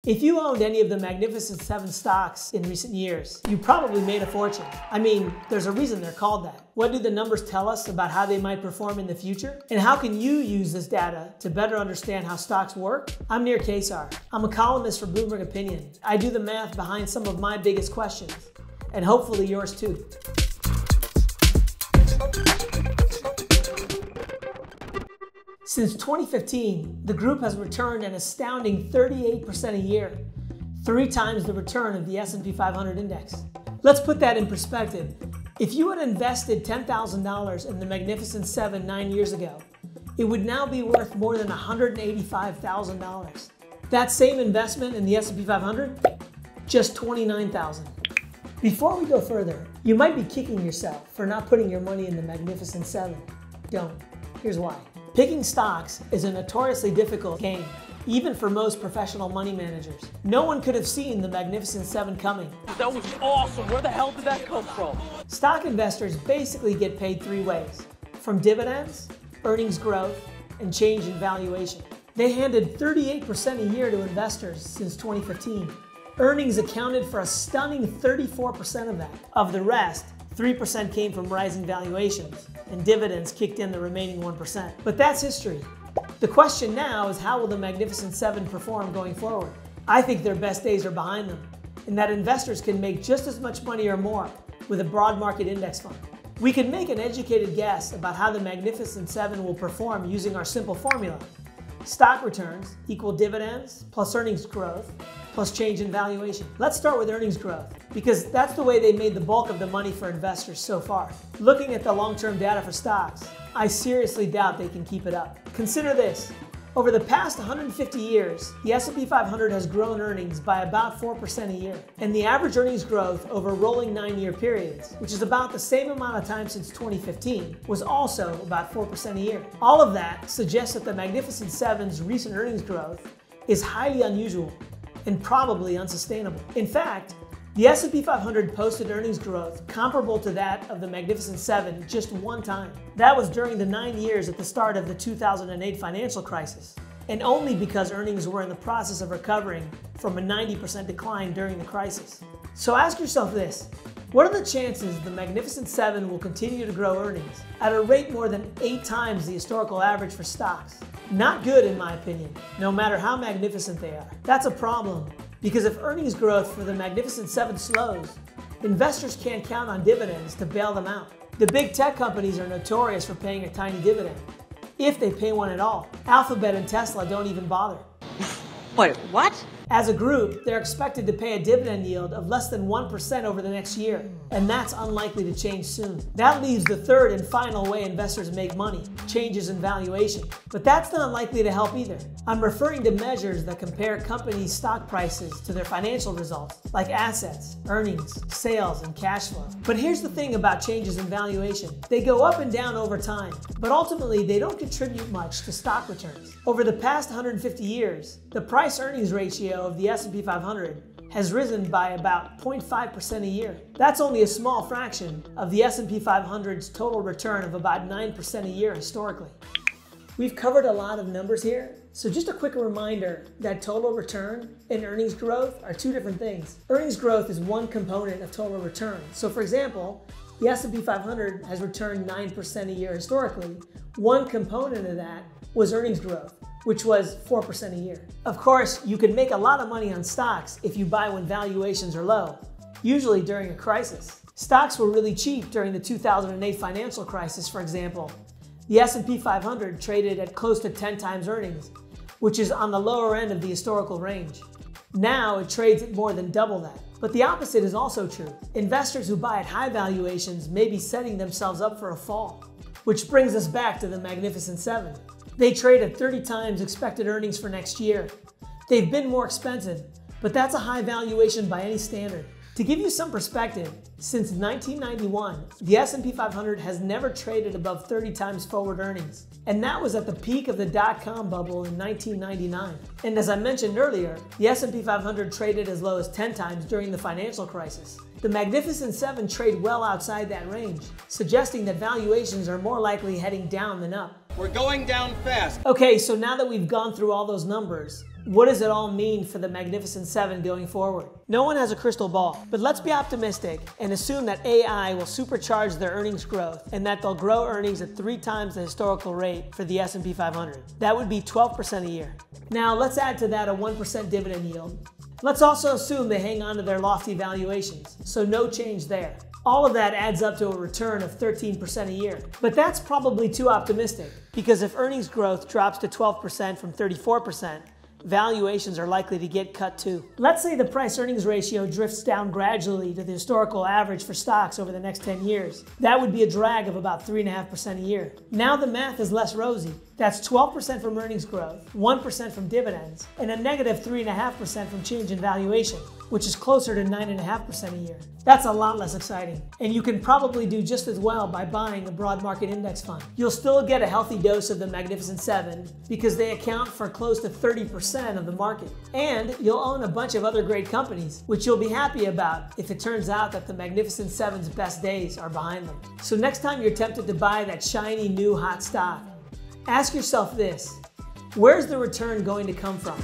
If you owned any of the Magnificent Seven stocks in recent years, you probably made a fortune. I mean, there's a reason they're called that. What do the numbers tell us about how they might perform in the future? And how can you use this data to better understand how stocks work? I'm Kaissar. I'm a columnist for Bloomberg Opinion. I do the math behind some of my biggest questions, and hopefully yours too. Since 2015, the group has returned an astounding 38% a year, 3 times the return of the S&P 500 index. Let's put that in perspective. If you had invested $10,000 in the Magnificent Seven 9 years ago, it would now be worth more than $185,000. That same investment in the S&P 500, just $29,000. Before we go further, you might be kicking yourself for not putting your money in the Magnificent Seven. Don't. Here's why. Picking stocks is a notoriously difficult game, even for most professional money managers. No one could have seen the Magnificent Seven coming. That was awesome. Where the hell did that come from? Stock investors basically get paid 3 ways: from dividends, earnings growth, and change in valuation. They handed 38% a year to investors since 2015. Earnings accounted for a stunning 34% of that. Of the rest, 3% came from rising valuations, and dividends kicked in the remaining 1%. But that's history. The question now is, how will the Magnificent Seven perform going forward? I think their best days are behind them, and that investors can make just as much money or more with a broad market index fund. We can make an educated guess about how the Magnificent Seven will perform using our simple formula. Stock returns equal dividends plus earnings growth plus change in valuation. Let's start with earnings growth, because that's the way they made the bulk of the money for investors so far. Looking at the long-term data for stocks, I seriously doubt they can keep it up. Consider this. Over the past 150 years, the S&P 500 has grown earnings by about 4% a year. And the average earnings growth over rolling 9-year periods, which is about the same amount of time since 2015, was also about 4% a year. All of that suggests that the Magnificent Seven's recent earnings growth is highly unusual and probably unsustainable. In fact, the S&P 500 posted earnings growth comparable to that of the Magnificent Seven just one time. That was during the 9 years at the start of the 2008 financial crisis, and only because earnings were in the process of recovering from a 90% decline during the crisis. So ask yourself this: what are the chances the Magnificent Seven will continue to grow earnings at a rate more than 8 times the historical average for stocks? Not good, in my opinion, no matter how magnificent they are. That's a problem, because if earnings growth for the Magnificent Seven slows, investors can't count on dividends to bail them out. The big tech companies are notorious for paying a tiny dividend, if they pay one at all. Alphabet and Tesla don't even bother. Wait, what? As a group, they're expected to pay a dividend yield of less than 1% over the next year, and that's unlikely to change soon. That leaves the third and final way investors make money: changes in valuation. But that's not likely to help either. I'm referring to measures that compare companies' stock prices to their financial results, like assets, earnings, sales, and cash flow. But here's the thing about changes in valuation: they go up and down over time, but ultimately they don't contribute much to stock returns. Over the past 150 years, the price-earnings ratio of the S&P 500 has risen by about 0.5% a year. That's only a small fraction of the S&P 500's total return of about 9% a year historically. We've covered a lot of numbers here, so just a quick reminder that total return and earnings growth are 2 different things. Earnings growth is one component of total return. So for example, the S&P 500 has returned 9% a year historically. One component of that was earnings growth, which was 4% a year. Of course, you can make a lot of money on stocks if you buy when valuations are low, usually during a crisis. Stocks were really cheap during the 2008 financial crisis, for example. The S&P 500 traded at close to 10 times earnings, which is on the lower end of the historical range. Now it trades at more than double that. But the opposite is also true. Investors who buy at high valuations may be setting themselves up for a fall, which brings us back to the Magnificent Seven. They trade at 30 times expected earnings for next year. They've been more expensive, but that's a high valuation by any standard. To give you some perspective, since 1991, the S&P 500 has never traded above 30 times forward earnings, and that was at the peak of the dot-com bubble in 1999. And as I mentioned earlier, the S&P 500 traded as low as 10 times during the financial crisis. The Magnificent Seven trade well outside that range, suggesting that valuations are more likely heading down than up. We're going down fast. Okay, so now that we've gone through all those numbers, What does it all mean for the Magnificent Seven going forward? No one has a crystal ball, but let's be optimistic and assume that AI will supercharge their earnings growth and that they'll grow earnings at 3 times the historical rate for the S&P 500. That would be 12% a year. Now let's add to that a 1% dividend yield. Let's also assume they hang on to their lofty valuations, so no change there. All of that adds up to a return of 13% a year. But that's probably too optimistic, because if earnings growth drops to 12% from 34%, valuations are likely to get cut too. Let's say the price-earnings ratio drifts down gradually to the historical average for stocks over the next 10 years. That would be a drag of about 3.5% a year. Now the math is less rosy. That's 12% from earnings growth, 1% from dividends, and a negative 3.5% from change in valuation, which is closer to 9.5% a year. That's a lot less exciting. And you can probably do just as well by buying a broad market index fund. You'll still get a healthy dose of the Magnificent Seven because they account for close to 30% of the market. And you'll own a bunch of other great companies, which you'll be happy about if it turns out that the Magnificent Seven's best days are behind them. So next time you're tempted to buy that shiny new hot stock, ask yourself this: where's the return going to come from?